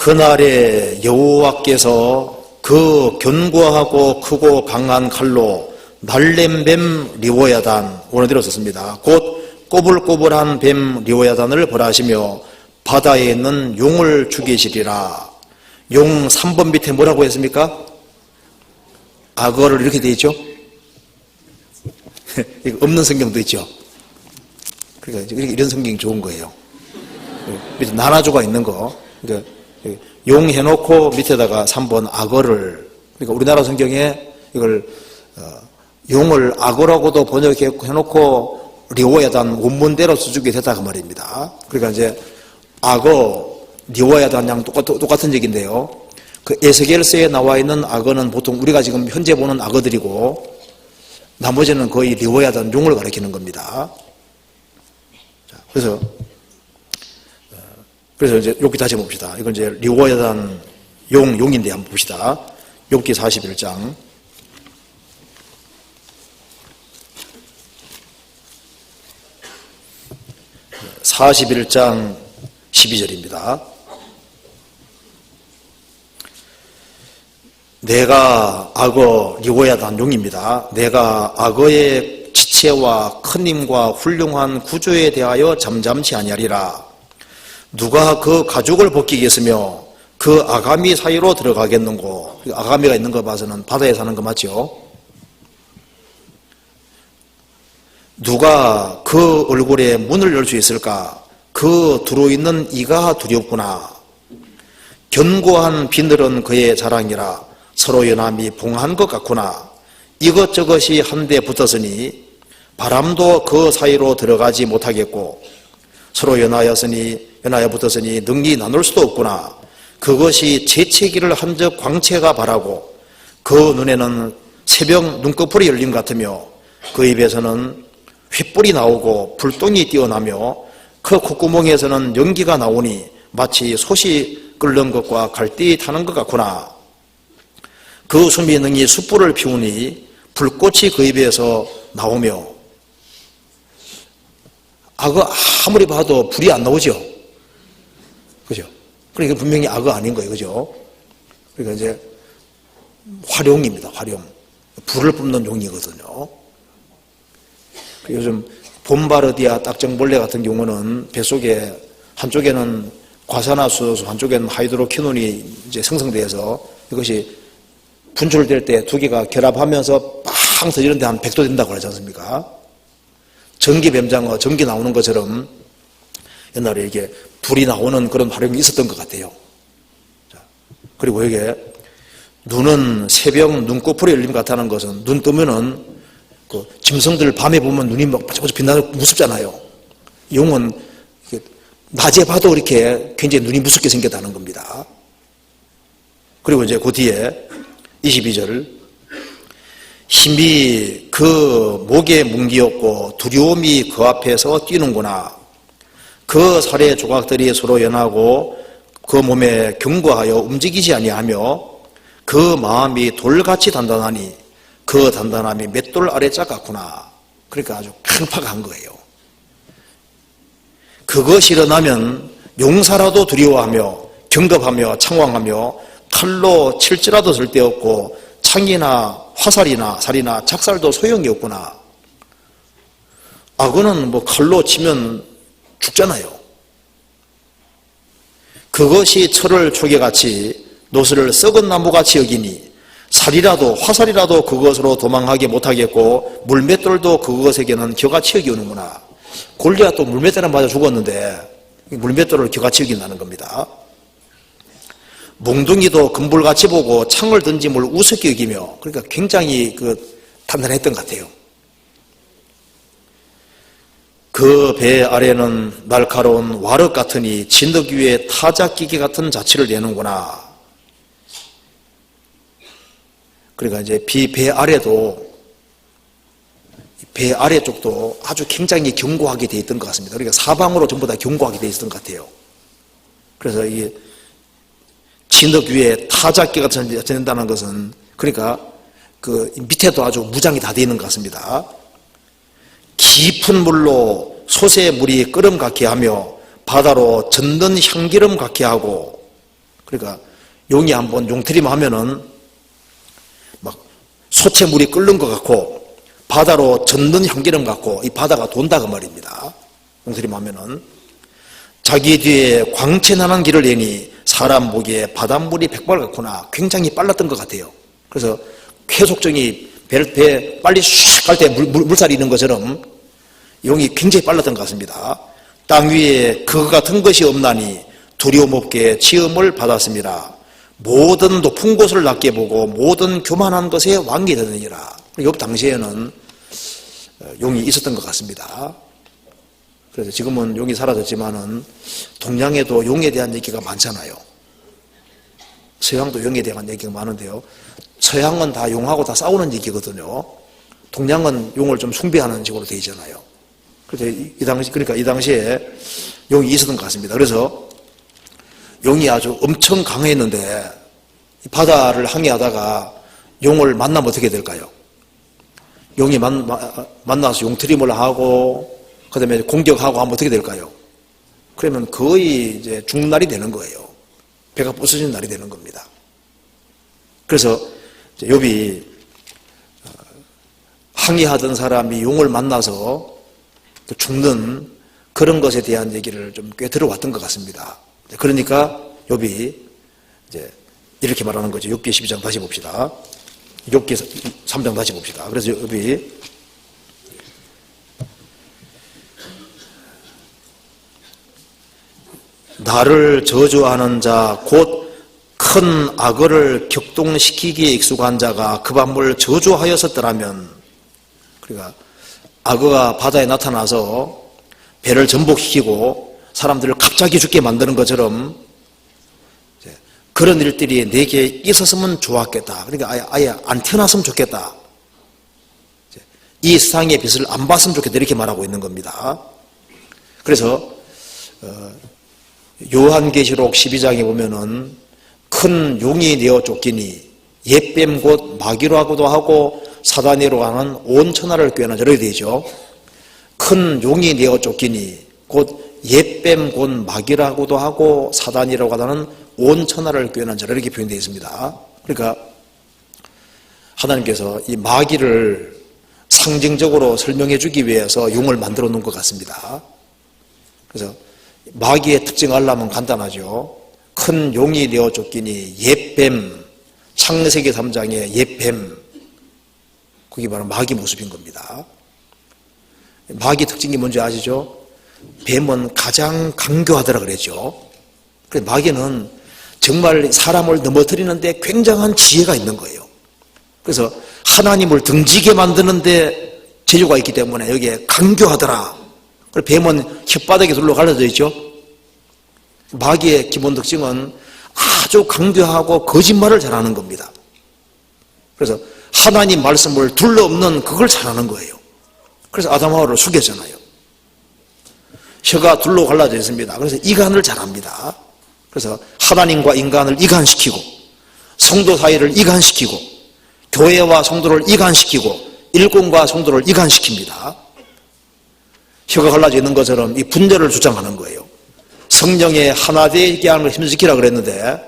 그날에 여호와께서 그 견고하고 크고 강한 칼로 날렘 뱀 리워야단, 원어대로 썼습니다. 곧 꼬불꼬불한 뱀 리워야단을 벌하시며 바다에 있는 용을 죽이시리라. 용 3번 밑에 뭐라고 했습니까? 악어를 이렇게 되어 있죠. 없는 성경도 있죠. 그러니까 이런 성경이 좋은 거예요. 밑에 나나조가 있는 거. 그러니까 용 해놓고 밑에다가 3번 악어를, 그러니까 우리나라 성경에 이걸 용을 악어라고도 번역해놓고 리워야단 원문대로 써주게 됐다 그 말입니다. 그러니까 이제 악어, 리워야단 양 똑같은 얘기인데요. 그 에스겔서에 나와 있는 악어는 보통 우리가 지금 현재 보는 악어들이고 나머지는 거의 리워야단 용을 가리키는 겁니다. 자, 그래서 이제 욥기 다시 봅시다. 이건 이제 리워야단 용인데 한번 봅시다. 욥기 41장. 41장 12절입니다. 내가 악어, 리워야단 용입니다. 내가 악어의 지체와 큰 힘과 훌륭한 구조에 대하여 잠잠치 아니하리라. 누가 그 가죽을 벗기겠으며 그 아가미 사이로 들어가겠는고. 아가미가 있는 거 봐서는 바다에 사는 거 맞죠? 누가 그 얼굴에 문을 열 수 있을까? 그 들어있는 이가 두렵구나. 견고한 비늘은 그의 자랑이라. 서로 연함이 봉한 것 같구나. 이것저것이 한데 붙었으니 바람도 그 사이로 들어가지 못하겠고 서로 연하여 붙었으니 능히 나눌 수도 없구나. 그것이 재채기를 한 적 광채가 바라고 그 눈에는 새벽 눈꺼풀이 열림 같으며 그 입에서는 횃불이 나오고 불똥이 띄어나며 그 콧구멍에서는 연기가 나오니 마치 솥이 끓는 것과 갈대이 타는 것 같구나. 그 숨이 능히 숯불을 피우니 불꽃이 그 입에서 나오며. 악어 아무리 봐도 불이 안 나오죠. 그죠? 그러니까 분명히 악어 아닌 거예요. 그죠? 그러니까 이제 화룡입니다. 화룡. 불을 뿜는 용이거든요. 요즘 봄바르디아 딱정벌레 같은 경우는 뱃속에 한쪽에는 과산화수소, 한쪽에는 하이드로퀴논이 이제 생성돼서 이것이 분출될 때 두 개가 결합하면서 빵 터지는데 한 100도 된다고 그러지 않습니까? 전기 뱀장어, 전기 나오는 것처럼 옛날에 이게 불이 나오는 그런 활용이 있었던 것 같아요. 자, 그리고 이게 눈은 새벽 눈꺼풀이 열림 같다는 것은 눈 뜨면은 그 짐승들 밤에 보면 눈이 막 반짝반짝 빛나고 무섭잖아요. 용은 낮에 봐도 이렇게 굉장히 눈이 무섭게 생겼다는 겁니다. 그리고 이제 그 뒤에 22절 힘이 그 목에 뭉기었고 두려움이 그 앞에서 뛰는구나. 그 살의 조각들이 서로 연하고 그 몸에 견고하여 움직이지 아니하며 그 마음이 돌같이 단단하니 그 단단함이 맷돌 아래짝 같구나. 그러니까 아주 팽팽한 거예요. 그것이 일어나면 용사라도 두려워하며 경겁하며 창왕하며 칼로 칠지라도 쓸데없고 창이나 화살이나 살이나 작살도 소용이 없구나. 악어는 뭐 칼로 치면 죽잖아요. 그것이 철을 초계같이 노스를 썩은 나무같이 여기니 살이라도 화살이라도 그것으로 도망하게 못하겠고 물맷돌도 그것에게는 겨같이 여기오는구나. 골리앗도 물맷돌에 맞아 죽었는데 물맷돌을 겨같이 여긴다는 겁니다. 몽둥이도 금불같이 보고 창을 던짐을 우습게 여기며, 그러니까 굉장히 단단했던 것 같아요. 그 배 아래는 날카로운 와륵 같으니 진흙 위에 타작기계 같은 자취를 내는구나. 그러니까 이제 배 아래도, 배 아래쪽도 아주 굉장히 견고하게 되어 있던 것 같습니다. 그러니까 사방으로 전부 다 견고하게 되어 있었던 것 같아요. 그래서 이게 진흙 위에 타작기가 전된다는 것은, 그러니까 그 밑에도 아주 무장이 다 되어 있는 것 같습니다. 깊은 물로 솥의 물이 끓음 같게 하며 바다로 젓는 향기름 같게 하고, 그러니까 용이 한번 용트림 하면은 막 소채물이 끓는 것 같고 바다로 젓는 향기름 같고 이 바다가 돈다 그 말입니다. 용트림 하면은 자기 뒤에 광채나는 길을 내니 사람 보기에 바닷물이 백발 같구나. 굉장히 빨랐던 것 같아요. 그래서 쾌속정이 배 빨리 슉 갈 때 물살이 있는 것처럼 용이 굉장히 빨랐던 것 같습니다. 땅 위에 그거 같은 것이 없나니 두려움 없게 지음을 받았습니다. 모든 높은 곳을 낮게 보고 모든 교만한 것에 왕이 되느니라. 욥 당시에는 용이 있었던 것 같습니다. 그래서 지금은 용이 사라졌지만은 동양에도 용에 대한 얘기가 많잖아요. 서양도 용에 대한 얘기가 많은데요. 서양은 다 용하고 다 싸우는 얘기거든요. 동양은 용을 좀 숭배하는 식으로 되어 있잖아요. 그래서 그러니까 이 당시에 용이 있었던 것 같습니다. 그래서 용이 아주 엄청 강했는데 바다를 항해하다가 용을 만나면 어떻게 될까요? 용이 만나서 용트림을 하고 그 다음에 공격하고 하면 어떻게 될까요? 그러면 거의 이제 죽는 날이 되는 거예요. 배가 부서지는 날이 되는 겁니다. 그래서 욥이 항해하던 사람이 용을 만나서 죽는 그런 것에 대한 얘기를 좀 꽤 들어왔던 것 같습니다. 그러니까 욥이 이제 이렇게 말하는 거죠. 욥기 12장 다시 봅시다. 욥기 3장 다시 봅시다. 그래서 욥이 나를 저주하는 자 곧 큰 악어를 격동시키기에 익숙한 자가 그 밤을 저주하였었더라면, 그러니까 악어가 바다에 나타나서 배를 전복시키고 사람들을 갑자기 죽게 만드는 것처럼 그런 일들이 내게 있었으면 좋았겠다. 그러니까 아예 안 태어났으면 좋겠다. 이 세상의 빛을 안 봤으면 좋겠다. 이렇게 말하고 있는 겁니다. 그래서 요한계시록 12장에 보면은 큰 용이 내어 쫓기니 옛뱀 곧 마귀라고도 하고 사다니로 하는 온 천하를 꾀하는 저렇게 되죠. 큰 용이 내어 쫓기니 곧 옛뱀 곧 마귀라고도 하고 사단이라고 하는 온 천하를 꾀하는 자라 이렇게 표현되어 있습니다. 그러니까 하나님께서 이 마귀를 상징적으로 설명해 주기 위해서 용을 만들어 놓은 것 같습니다. 그래서 마귀의 특징을 알려면 간단하죠. 큰 용이 내어 쫓기니 옛뱀, 창세기 3장의 옛뱀, 그게 바로 마귀 모습인 겁니다. 마귀 특징이 뭔지 아시죠? 뱀은 가장 강교하더라 그랬죠. 그래서 마귀는 정말 사람을 넘어뜨리는데 굉장한 지혜가 있는 거예요. 그래서 하나님을 등지게 만드는데 재주가 있기 때문에 여기에 강교하더라. 그리고 뱀은 혓바닥에 둘러 갈라져 있죠. 마귀의 기본 특징은 아주 강교하고 거짓말을 잘하는 겁니다. 그래서 하나님 말씀을 둘러엎는 그걸 잘하는 거예요. 그래서 아담하와를 죽였잖아요. 혀가 둘러 갈라져 있습니다. 그래서 이간을 잘합니다. 그래서 하나님과 인간을 이간시키고 성도 사이를 이간시키고 교회와 성도를 이간시키고 일꾼과 성도를 이간시킵니다. 혀가 갈라져 있는 것처럼 이 분열을 주장하는 거예요. 성령의 하나 되게 하는 걸 힘지키라 그랬는데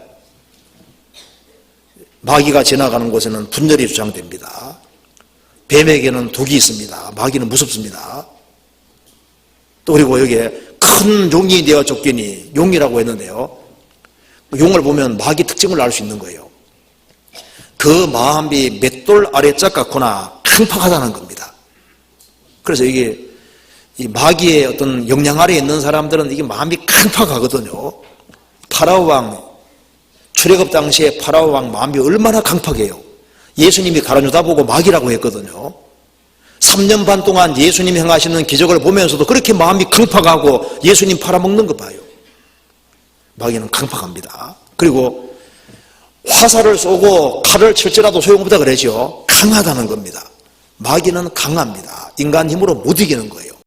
마귀가 지나가는 곳에는 분열이 주장됩니다. 뱀에게는 독이 있습니다. 마귀는 무섭습니다. 또 그리고 여기에 큰 용이 되어 쫓기니 용이라고 했는데요. 용을 보면 마귀 특징을 알 수 있는 거예요. 그 마음이 맷돌 아래짝 같구나. 강팍하다는 겁니다. 그래서 이게 이 마귀의 어떤 영향 아래에 있는 사람들은 이게 마음이 강팍하거든요. 파라오 왕 출애굽 당시에 파라오 왕 마음이 얼마나 강팍해요. 예수님이 가라앉다 보고 마귀라고 했거든요. 3년 반 동안 예수님이 행하시는 기적을 보면서도 그렇게 마음이 강팍하고 예수님 팔아먹는 거 봐요. 마귀는 강팍합니다. 그리고 화살을 쏘고 칼을 칠지라도 소용없다 그러죠. 강하다는 겁니다. 마귀는 강합니다. 인간 힘으로 못 이기는 거예요.